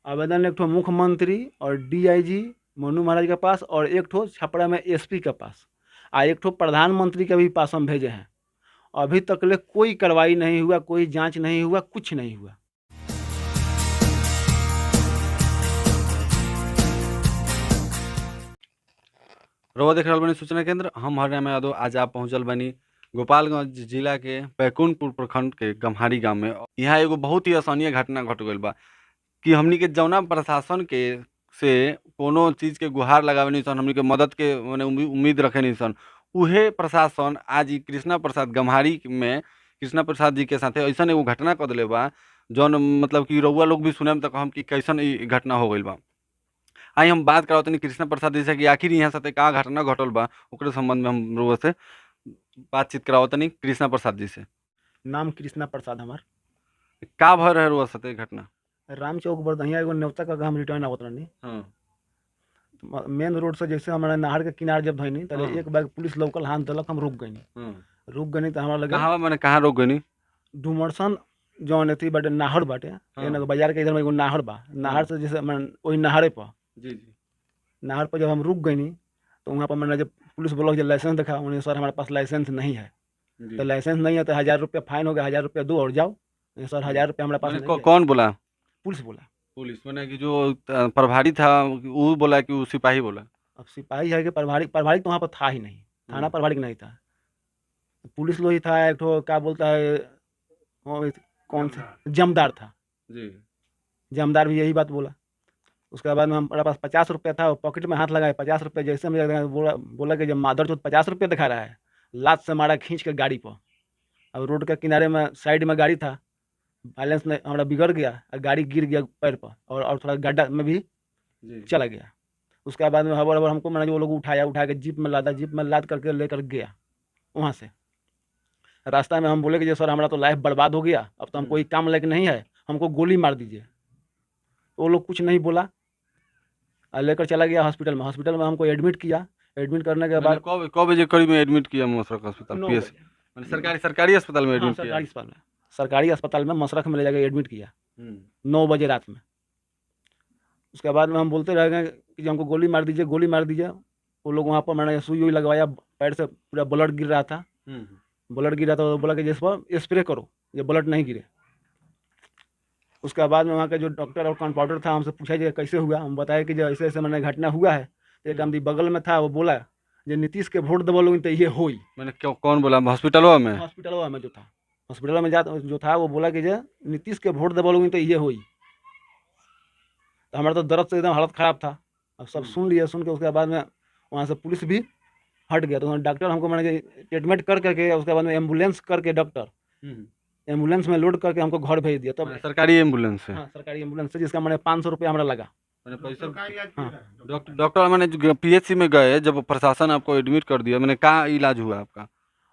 आवेदन एक ठो मुख्यमंत्री और डीआईजी मनु महाराज के पास और एक ठो छपरा में एसपी के पास एक ठो प्रधानमंत्री के भी पास हम भेजे हैं। अभी तक ले कोई कार्रवाई नहीं हुआ, कोई जांच नहीं हुआ, कुछ नहीं हुआ। रउआ देख रहल बानी सूचना केंद्र। हम हरिनाम यादव। आज आप पहुंचल बानी गोपालगंज जिला के बैकुंठपुर प्रखंड के गम्हारी गांव में। यहाँ एगो बहुत ही असहनीय घटना घट गईल बा कि हमनी के जौना प्रशासन के से कोनो चीज के गुहार लगावे नहीं सन, हमनी के मदद के माने उम्मीद रखे नहीं सन, उहे प्रशासन आज ई कृष्णा प्रसाद गम्हारी में कृष्णा प्रसाद जी के साथे ऐसा एगो घटना कर दिले बा जौन मतलब कि रउआ लोग भी सुने तक हम कि कैसन ई घटना हो गईल बा। आई हम बात करावत तनी कृष्णा प्रसाद जी से कि आखिर यहाँ साथे का घटना घटल बा, ओकरे संबंध में हम रउआ से बातचीत करावत तनी कृष्णा प्रसाद जी से। नाम कृष्णा प्रसाद हमार। का भय रहे रउआ साथे घटना? राम चौक बरदहिया एगो नेवता का हम रिटर्न आवत रहनी। हाँ मेन रोड से जैसे हमारे नहर के किनारे जब धइनी तले हाँ एक बार पुलिस लोकल हाथ दलक, हम रुक गईनी। हाँ। रुक गईनी तो हमारा लगे कहाँ मैंने कहाँ रोक गनी? डुमरसन जौन एथी बाटे नहर बाटे, हाँ एने बाजार के इधर में एगो नहर बा। नहर से जैसे वही नहरे पर जी जी नहर पर जब हम रुक गईनी तो वहाँ पर मैंने जब पुलिस बोला कि लाइसेंस दिखा, उन्हें सर हमारे पास लाइसेंस नहीं है। जी। तो लाइसेंस नहीं है तो 1000 रुपया फाइन हो गया, 1000 रुपया दो और जाओ। सर 1000 रुपया हमारे पास मैंने नहीं है। कौन बोला? पुलिस बोला। पुलिस मैंने कि जो प्रभारी था वो बोला कि वो सिपाही बोला? अब सिपाही है कि प्रभारी? प्रभारी तो वहाँ पर था ही नहीं, थाना प्रभारी नहीं था, पुलिस लोग ही था। एक ठो क्या बोलता है वो, कौन सा जमदार था जी। जमदार भी यही बात बोला। उसके बाद में हमारे पास 50 रुपया था, पॉकेट में हाथ लगाए 50 रुपया जैसे मुझे बोला बोला कि जब मादर चौथ 50 रुपया दिखा रहा है, लात से मारा खींच के गाड़ी पर। अब रोड के किनारे में साइड में गाड़ी था, बैलेंस नहीं हमारा बिगड़ गया और गाड़ी गिर गया पैर पर और थोड़ा गड्ढा में भी जी चला गया। उसके बाद में हबर हबर हमको मैंने वो लोग उठा के जीप में लादा, जीप में लाद करके लेकर गया। वहाँ से रास्ता में हम बोले कि सर हमारा तो लाइफ बर्बाद हो गया, अब तो हम कोई काम लायक नहीं है, हमको गोली मार दीजिए। वो लोग कुछ नहीं बोला और लेकर चला गया हॉस्पिटल में। हॉस्पिटल में हमको एडमिट किया। एडमिट करने के बाद कब बजे करीब में एडमिट किया मशरक अस्पताल 9 पीएस? बजे मैंने सरकारी सरकारी अस्पताल में हाँ, एडमिट किया? सरकारी अस्पताल में मशरख में ले जाकर एडमिट किया हम्म। 9 बजे रात में। उसके बाद में हम बोलते रह गए कि जो हमको गोली मार दीजिए, गोली मार दीजिए। वो लोग वहाँ पर मैंने सुई वुई लगवाया, पैर से पूरा ब्लड गिर रहा था। ब्लड गिरा तो बोला कि जिस पर स्प्रे करो ये ब्लड नहीं गिरे। उसके बाद में वहाँ का जो डॉक्टर और कंपाउंडर था हमसे पूछा जी कैसे हुआ, हम बताया कि जो ऐसे ऐसे मैंने घटना हुआ है। तो एक आदमी बगल में था, वो बोला जो नीतीश के वोट दबा लोग तो ये होई। मैंने क्यों कौन बोला हॉस्पिटलों में? हॉस्पिटल में जो था, हॉस्पिटल में जो था वो बोला कि जो नीतीश के वोट दबा लोग तो ये होई। तो हमारा तो दर्द से एकदम हालत ख़राब था। अब सब सुन लिया, सुन के उसके बाद में वहाँ से पुलिस भी हट गया। तो डॉक्टर हमको मैंने ट्रीटमेंट कर करके उसके बाद में एम्बुलेंस करके डॉक्टर एम्बुलेंस में लोड करके हमको घर भेज दिया। तब सरकारी एम्बुलेंस से? हाँ, सरकारी एम्बुलेंस से, जिसका मैंने 500 रुपया हमारा लगा। मैंने पैसा हाँ, डॉक्टर मैंने पीएचसी में गए जब प्रशासन आपको एडमिट कर दिया, मैंने कहा इलाज हुआ आपका?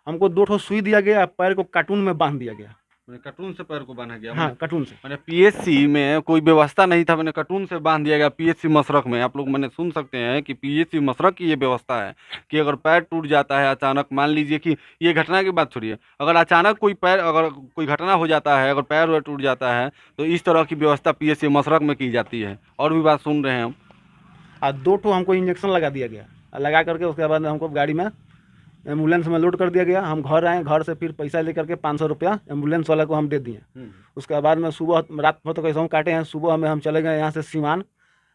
हमको 2 ठो सुई दिया गया, पैर को कार्टून में बांध दिया गया। मैंने कार्टून से पैर को बांधा गया? हाँ, कार्टून से। मैंने पीएचसी में कोई व्यवस्था नहीं था, मैंने कार्टून से बांध दिया गया पीएचसी मशरक में। आप लोग मैंने सुन सकते हैं कि पीएचसी मशरक की ये व्यवस्था है कि अगर पैर टूट जाता है अचानक, मान लीजिए कि ये घटना की बात छोड़िए, अगर अचानक अगर कोई घटना हो जाता है, अगर पैर टूट जाता है तो इस तरह की व्यवस्था पीएचसी मशरक में की जाती है। और भी बात सुन रहे हैं हम। और 2 ठो हमको इंजेक्शन लगा दिया गया। लगा करके उसके बाद में हमको गाड़ी में एम्बुलेंस में लोड कर दिया गया। हम घर आए, घर से फिर पैसा लेकर के 500 रुपया एम्बुलेंस वाला को हम दे दिए। उसके बाद में सुबह रात भर तो कैसे हम काटे हैं, सुबह में हम चले गए यहाँ से सीवान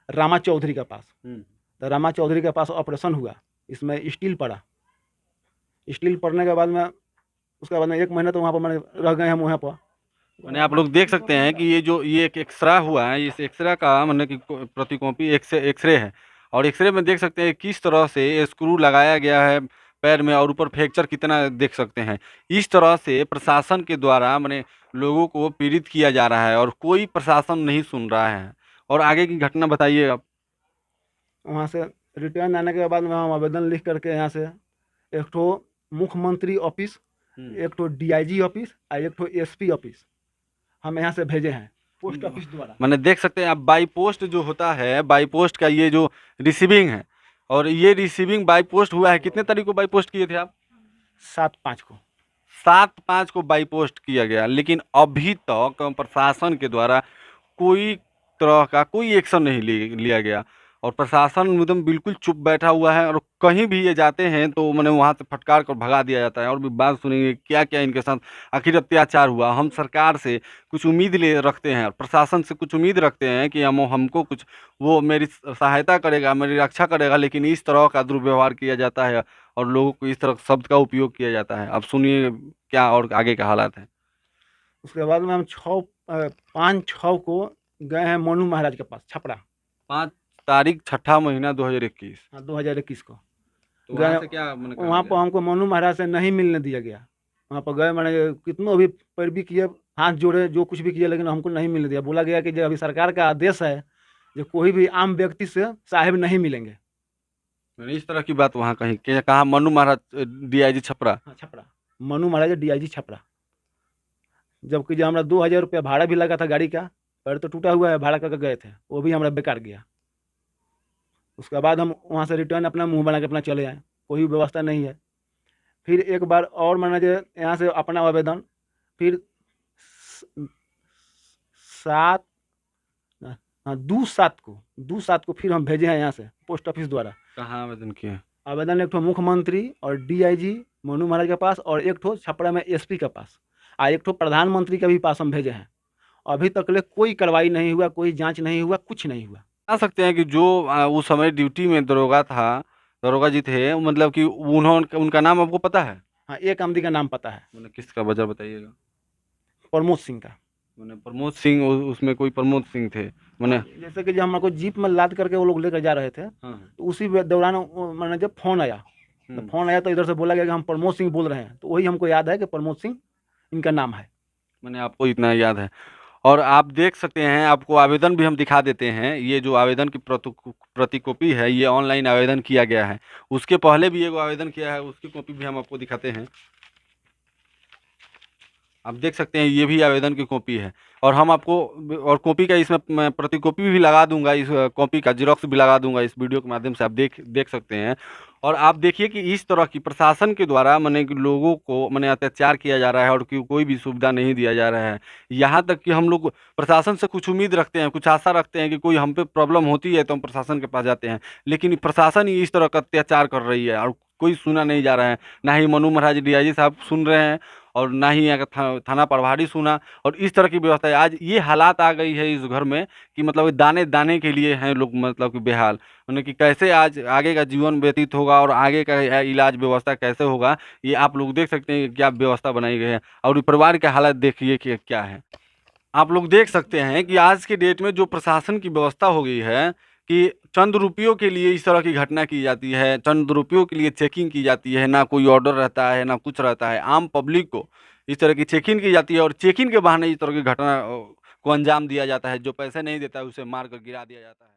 रामा चौधरी के पास। तो रामा चौधरी के पास ऑपरेशन हुआ, इसमें स्टील पड़ा। स्टील पड़ने के बाद में उसके बाद में 1 महीना तो वहाँ पर मैंने रह गए हम वहाँ पर। मैंने आप लोग देख सकते हैं कि ये एक एक्सरा हुआ है, इस एक्सरे का मैंने कि प्रतिकॉपी एक्सरे है, और एक्सरे में देख सकते हैं किस तरह से स्क्रू लगाया गया है पैर में, और ऊपर फ्रैक्चर कितना देख सकते हैं। इस तरह से प्रशासन के द्वारा मैंने लोगों को पीड़ित किया जा रहा है और कोई प्रशासन नहीं सुन रहा है। और आगे की घटना बताइए आप। वहाँ से रिटर्न आने के बाद में हम आवेदन लिख करके यहाँ से एक ठो मुख्यमंत्री ऑफिस, एक ठो डीआईजी ऑफिस और एक ठो एसपी ऑफिस हम यहाँ से भेजे हैं पोस्ट ऑफिस द्वारा। मैंने देख सकते हैं आप बाई पोस्ट जो होता है, बाई पोस्ट का ये जो रिसीविंग है, और ये रिसीविंग बाई पोस्ट हुआ है। कितने तारीख को बाई पोस्ट किए थे आप? 7/5 को। 7/5 को बाई पोस्ट किया गया, लेकिन अभी तक प्रशासन के द्वारा कोई तरह का कोई एक्शन नहीं लिया गया और प्रशासन एकदम बिल्कुल चुप बैठा हुआ है। और कहीं भी ये जाते हैं तो मैंने वहाँ से फटकार कर भगा दिया जाता है। और भी बात सुनेंगे क्या क्या इनके साथ आखिर अत्याचार हुआ। हम सरकार से कुछ उम्मीद ले रखते हैं, प्रशासन से कुछ उम्मीद रखते हैं कि हमको कुछ वो मेरी सहायता करेगा, मेरी रक्षा करेगा, लेकिन इस तरह का दुर्व्यवहार किया जाता है और लोगों को इस तरह शब्द का उपयोग किया जाता है। अब सुनिए क्या और आगे का हालात है। उसके बाद में हम 5-6 को गए हैं मनु महाराज के पास छपरा। 5 तारीख 6ठा महीना 2021। हाँ, 2021 को तो गए। वहाँ से क्या मैंने कहा वहाँ पर गया? हमको मनु महाराज से नहीं मिलने दिया गया। वहाँ पर गए, मैंने कितनों भी पैरवी किए, हाथ जोड़े, जो कुछ भी किए, लेकिन हमको नहीं मिलने दिया। बोला गया कि जो अभी सरकार का आदेश है, जो कोई भी आम व्यक्ति से साहेब नहीं मिलेंगे। मैंने इस तरह की बात वहाँ कही कि कहा मनु महाराज डीआईजी छपरा। हाँ, छपरा मनु महाराज डीआईजी छपरा। जबकि जो हमारा 2000 रुपया भाड़ा भी लगा था गाड़ी का, पैर तो टूटा हुआ है, भाड़ा करके गए थे, वो भी हमारा बेकार गया। उसके बाद हम वहाँ से रिटर्न अपना मुंह बना के अपना चले आए, कोई व्यवस्था नहीं है। फिर एक बार और मैंने जो यहाँ से अपना आवेदन फिर 7 हाँ 2/7 को फिर हम भेजे हैं यहाँ से पोस्ट ऑफिस द्वारा। कहाँ आवेदन किया? आवेदन एक ठो मुख्यमंत्री और डीआईजी मनु महाराज के पास, और एक ठो छपरा में एसपी के पास, और एक ठो प्रधानमंत्री के भी पास हम भेजे हैं। अभी तक ले कोई कार्रवाई नहीं हुआ, कोई जांच नहीं हुआ, कुछ नहीं हुआ। बता सकते हैं कि जो उस समय ड्यूटी में दरोगा जी थे, मतलब कि उन्होंने उनका नाम आपको पता है? हाँ, एक आमदी का नाम पता है, मैंने किसका वजह बताइएगा। प्रमोद सिंह का। मैंने प्रमोद सिंह, उसमें कोई प्रमोद सिंह थे मैंने। जैसे कि जब हमको जीप में लाद करके वो लोग लेकर जा रहे थे, हाँ। तो उसी दौरान मैंने जब फोन आया, तो फोन आया तो इधर से बोला गया कि हम प्रमोद सिंह बोल रहे हैं, तो वही हमको याद है कि प्रमोद सिंह इनका नाम है। मैंने आपको इतना याद है। और आप देख सकते हैं, आपको आवेदन भी हम दिखा देते हैं। ये जो आवेदन की प्रतिकॉपी है, ये ऑनलाइन आवेदन किया गया है। उसके पहले भी एगो आवेदन किया है, उसकी कॉपी भी हम आपको दिखाते हैं। आप देख सकते हैं ये भी आवेदन की कॉपी है। और हम आपको और कॉपी का इसमें मैं प्रतिकॉपी भी लगा दूंगा, इस कॉपी का जेरॉक्स भी लगा दूंगा इस वीडियो के माध्यम से, आप देख सकते हैं। और आप देखिए कि इस तरह की प्रशासन के द्वारा माने कि लोगों को माने अत्याचार किया जा रहा है और कोई भी सुविधा नहीं दिया जा रहा है। यहाँ तक कि हम लोग प्रशासन से कुछ उम्मीद रखते हैं, कुछ आशा रखते हैं कि कोई हम पे प्रॉब्लम होती है तो हम प्रशासन के पास जाते हैं, लेकिन प्रशासन ही इस तरह का अत्याचार कर रही है और कोई सुना नहीं जा रहा है। ना ही मनु महाराज डीआईजी साहब सुन रहे हैं और ना ही यहाँ का थाना प्रभारी सुना। और इस तरह की व्यवस्था है, आज ये हालात आ गई है इस घर में कि मतलब दाने दाने के लिए हैं लोग, मतलब कि बेहाल, मतलब कि कैसे आज आगे का जीवन व्यतीत होगा और आगे का इलाज व्यवस्था कैसे होगा, ये आप लोग देख सकते हैं कि क्या व्यवस्था बनाई गई है। और परिवार के हालत देखिए कि क्या है। आप लोग देख सकते हैं कि आज के डेट में जो प्रशासन की व्यवस्था हो गई है कि चंद रुपयों के लिए इस तरह की घटना की जाती है, चंद रुपयों के लिए चेकिंग की जाती है, ना कोई ऑर्डर रहता है ना कुछ रहता है। आम पब्लिक को इस तरह की चेकिंग की जाती है और चेकिंग के बहाने इस तरह की घटना को अंजाम दिया जाता है। जो पैसे नहीं देता है उसे मार कर गिरा दिया जाता है।